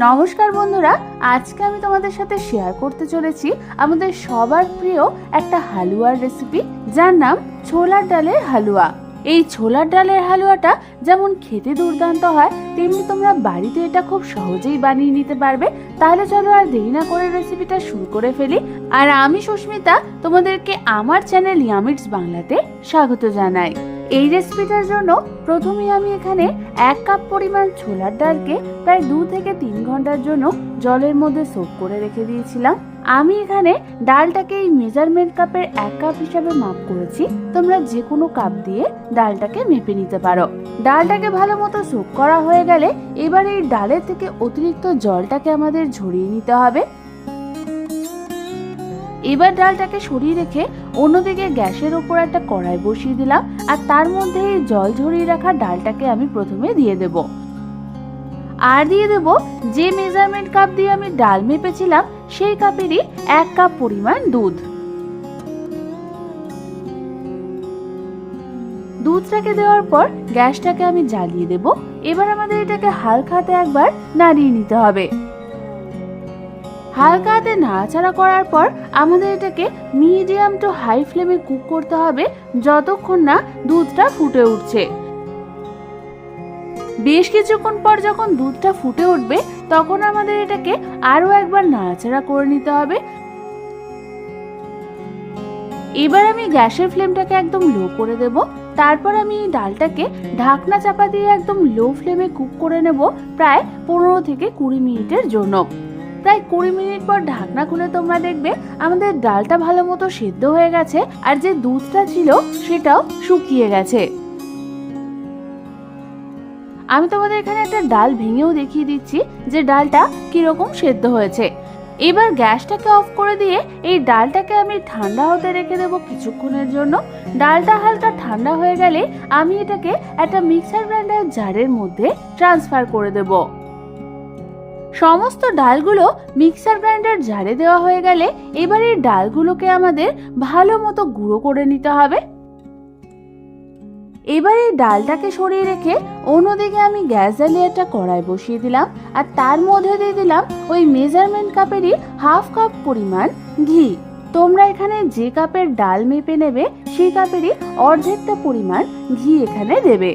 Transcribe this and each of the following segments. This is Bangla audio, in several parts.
নমস্কার বন্ধুরা, আজকে আমি তোমাদের সাথে শেয়ার করতে চলেছি আমাদের সবার প্রিয় একটা হালুয়ার রেসিপি, যার নাম ছোলার ডালের হালুয়া। এই ছোলার ডালের হালুয়াটা যেমন খেতে দুর্দান্ত হয়, তেমনি তোমরা বাড়িতে এটা খুব সহজেই বানিয়ে নিতে পারবে। তাহলে চলো আর দেরি না করে রেসিপিটা শুরু করে ফেলি। আর আমি সুস্মিতা তোমাদেরকে আমার চ্যানেল ইয়ামিটস বাংলাতে স্বাগত জানাই। এই রেসিপিটার জন্য প্রথমে আমি এখানে 1 কাপ পরিমাণ ছোলার ডালকে প্রায় 2 থেকে 3 ঘন্টার জন্য জলের মধ্যে সোক করে রেখে দিয়েছিলাম। আমি এখানে ডালটাকে এই মেজারমেন্ট কাপের 1 কাপ হিসাবে মাপ করেছি। তোমরা যে কোনো কাপ দিয়ে ডালটাকে মেপে নিতে পারো। ডালটাকে ভালো মতো সোক করা হয়ে গেলে এবার এই ডালের থেকে অতিরিক্ত জলটাকে আমাদের ঝরিয়ে নিতে হবে। এবার ডালটাকে সরিয়ে রেখে অন্যদিকে গ্যাসের উপর একটা কড়াই বসিয়ে দিলাম, আর তার মধ্যে এই জল ঝরিয়ে রাখা ডালটাকে আমি প্রথমে দিয়ে দেব। আর দিয়ে দেব যে মেজারমেন্ট কাপ দিয়ে আমি ডাল মেপেছিলাম সেই কাপেরই 1 কাপ পরিমাণ দুধ। দুধটাকে দেওয়ার পর গ্যাসটাকে আমি জ্বালিয়ে দেব। এবার আমাদের এটাকে হালকা হাতে একবার নাড়িয়ে নিতে হবে। হালকা হাতে নাড়াচাড়া করার পর আমাদের এটাকে মিডিয়াম টু হাই ফ্লেমে কুক করতে হবে যতক্ষণ না দুধটা ফুটে উঠছে। বেশ কিছুক্ষণ পর যখন দুধটা ফুটে উঠবে তখন আমাদের এটাকে আরো একবার নাড়াচাড়া করে নিতে হবে। এবার আমি গ্যাসের ফ্লেমটাকে একদম লো করে দেব। তারপর আমি এই ডালটাকে ঢাকনা চাপা দিয়ে একদম লো ফ্লেমে কুক করে নেব প্রায় 15 থেকে 20 মিনিটের জন্য। প্রায় 20 মিনিট পর ঢাকনা খুলে তোমরা দেখবে আমাদের ডালটা ভালো মতো সেদ্ধ হয়ে গেছে, আর যে দুধটা ছিল সেটাও শুকিয়ে গেছে। আমি তোমাদের এখানে একটা ডাল ভেঙেও দেখিয়ে দিচ্ছি যে ডালটা কিরকম সেদ্ধ হয়েছে। এবার গ্যাসটাকে অফ করে দিয়ে এই ডালটাকে আমি ঠান্ডা হতে রেখে দেবো কিছুক্ষণের জন্য। ডালটা হালকা ঠান্ডা হয়ে গেলে আমি এটাকে একটা মিক্সার গ্রাইন্ডার জারের মধ্যে ট্রান্সফার করে দেব। সমস্ত ডালগুলো মিক্সার গ্রাইন্ডার জারে দেওয়া হয়ে গেলে এবার এই ডালগুলোকে আমাদের ভালো মতো গুঁড়ো করে নিতে হবে। এবার এই ডালটাকে সরিয়ে রেখে অন্যদিকে আমি গ্যাস জ্বালিয়ে একটা কড়াই বসিয়ে দিলাম, আর তার মধ্যে দিয়ে দিলাম ওই মেজারমেন্ট কাপেরই 1/2 কাপ পরিমাণ ঘি। তোমরা এখানে যে কাপের ডাল মেপে নেবে সেই কাপেরই অর্ধেকটা পরিমাণ ঘি এখানে দেবে।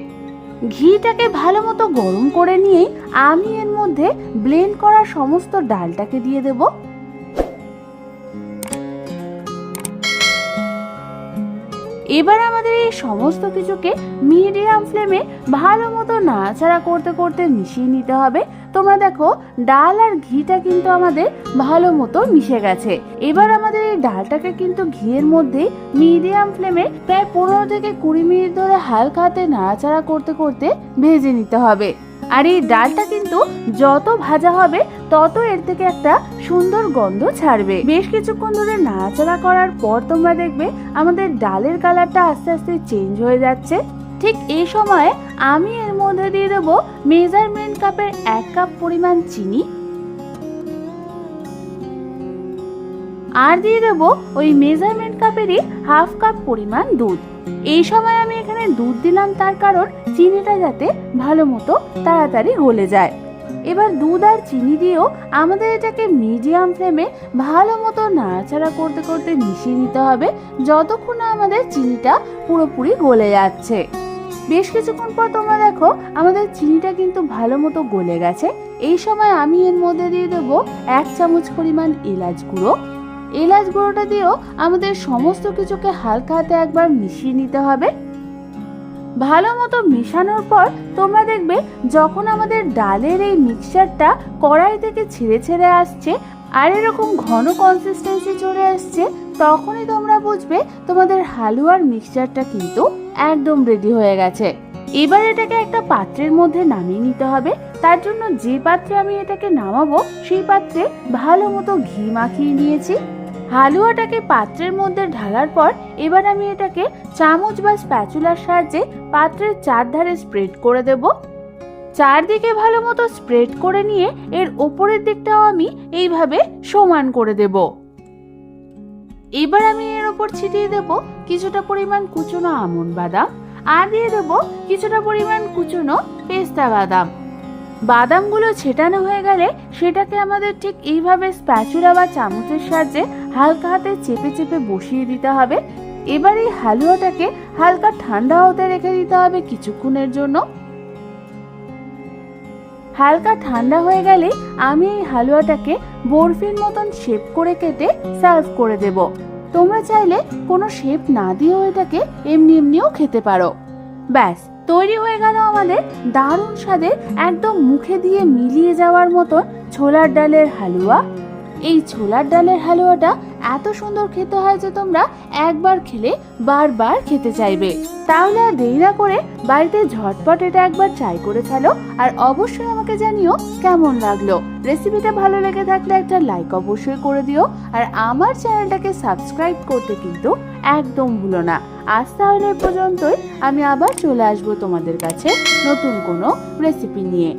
ঘিটাকে ভালো মতো গরম করে নিয়ে আমি এর মধ্যে ব্লেন্ড করা সমস্ত ডালটাকে দিয়ে দেব। এবার আমাদের এই সমস্ত কিছুকে মিডিয়াম ফ্লেমে ভালো মতো নাড়াচাড়া করতে করতে মিশিয়ে নিতে হবে। তোমরা দেখো ডাল আর ঘিটা কিন্তু আমাদের ভালো মতো মিশে গেছে। এবার আমাদের এই ডালটাকে কিন্তু ঘিয়ের মধ্যে মিডিয়াম ফ্লেমে প্রায় 15 থেকে 20 মিনিট ধরে হালকা হাতে নাড়াচাড়া করতে করতে ভেজে নিতে হবে। আর এই ডালটা কিন্তু যত ভাজা হবে তত এর থেকে একটা সুন্দর গন্ধ ছাড়বে। বেশ কিছুক্ষণ ধরে নাড়াচাড়া করার পর তোমরা দেখবে আমাদের ডালের কালারটা আস্তে আস্তে চেঞ্জ হয়ে যাচ্ছে। ঠিক এই সময় আমি এর মধ্যে দিয়ে দেব মেজারমেন্ট কাপের 1 কাপ পরিমাণ চিনি, আর দিয়ে দেব ওই মেজারমেন্ট কাপেরই 1/2 কাপ পরিমাণ দুধ। এই সময় আমি এখানে দুধ দিলাম তার কারণ চিনিটা যাতে ভালো মতো তাড়াতাড়ি গলে যায়। এবার দুধ আর চিনি দিয়েও আমাদের এটাকে মিডিয়াম ফ্লেমে ভালো মতো নাড়াচাড়া করতে করতে মিশিয়ে নিতে হবে যতক্ষণ না আমাদের চিনিটা পুরোপুরি গলে যাচ্ছে। বেশ কিছুক্ষণ পর তোমরা দেখো আমাদের চিনিটা কিন্তু ভালো মতো গলে গেছে। এই সময় আমি এর মধ্যে দিয়ে দেবো 1 চামচ পরিমাণ এলাচ গুঁড়ো। এলাচ গুঁড়োটা দিয়েও আমাদের সমস্ত কিছুকে হালকা হাতে একবার মিশিয়ে নিতে হবে। ভালো মতো মেশানোর পর তোমরা দেখবে যখন আমাদের ডালের এই মিক্সচারটা কড়াই থেকে ছেড়ে ছেড়ে আসছে আর এরকম ঘন কনসিস্টেন্সি চলে আসছে, তখনই তোমরা বুঝবে তোমাদের হালুয়ার মিক্সচারটা কিন্তু একদম রেডি হয়ে গেছে। এবার এটাকে একটা পাত্রের মধ্যে নামিয়ে নিতে হবে। তার জন্য যে পাত্রে আমি এটাকে নামাবো সেই পাত্রে ভালো মতো ঘি মাখিয়ে নিয়েছি। হালুয়াটাকে পাত্রের মধ্যে ঢালার পর এবার আমি এটাকে চামচ বা স্প্যাচুলার সাহায্যে পাত্রের চারধারে স্প্রেড করে দেব। চারদিকে ভালো মতো স্প্রেড করে নিয়ে এর ওপরের দিকটাও আমি এইভাবে সমান করে দেব। এবার আমি এর ওপর ছিটিয়ে দেব কিছুটা পরিমাণ কুচনো আমন্ড বাদাম, আর দিয়ে দেব কিছুটা পরিমাণ কুচনো পেস্তা বাদাম। বাদামগুলো ছেটানো হয়ে গেলে সেটাকে আমাদের ঠিক এইভাবে স্প্যাচুলা বা চামচের সাহায্যে হালকা হাতে চেপে চেপে বসিয়ে দিতে হবে। এবার এই হালুয়াটাকে হালকা ঠান্ডা হতে রেখে দিতে হবে কিছুক্ষণের জন্য। হালকা ঠান্ডা হয়ে গেলে আমি এই হালুয়াটাকে বরফির মতন শেপ করে কেটে সার্ভ করে দেব। তোমরা চাইলে কোনো শেপ না দিয়েও এটাকে এমনি এমনিও খেতে পারো। ব্যাস তৈরি হয়ে গেল আমাদের দারুণ স্বাদের একদম মুখে দিয়ে মিলিয়ে যাওয়ার মতন ছোলার ডালের হালুয়া। এই ছোলার ডালের হালুয়াটা এত সুন্দর খেতে হয় যে তোমরা একবার খেলে বারবার খেতে চাইবে। তাহলে আর দেরি না করে বাড়িতে ঝটপট এটা একবার ট্রাই করে ফেলো, আর অবশ্যই আমাকে জানিও কেমন লাগলো। রেসিপিটা ভালো লেগে থাকলে একটা লাইক অবশ্যই করে দিও, আর আমার চ্যানেলটাকে সাবস্ক্রাইব করতে কিন্তু একদম ভুলো না। আজ তাহলে পর্যন্তই, আমি আবার চলে আসবো তোমাদের কাছে নতুন কোনো রেসিপি নিয়ে।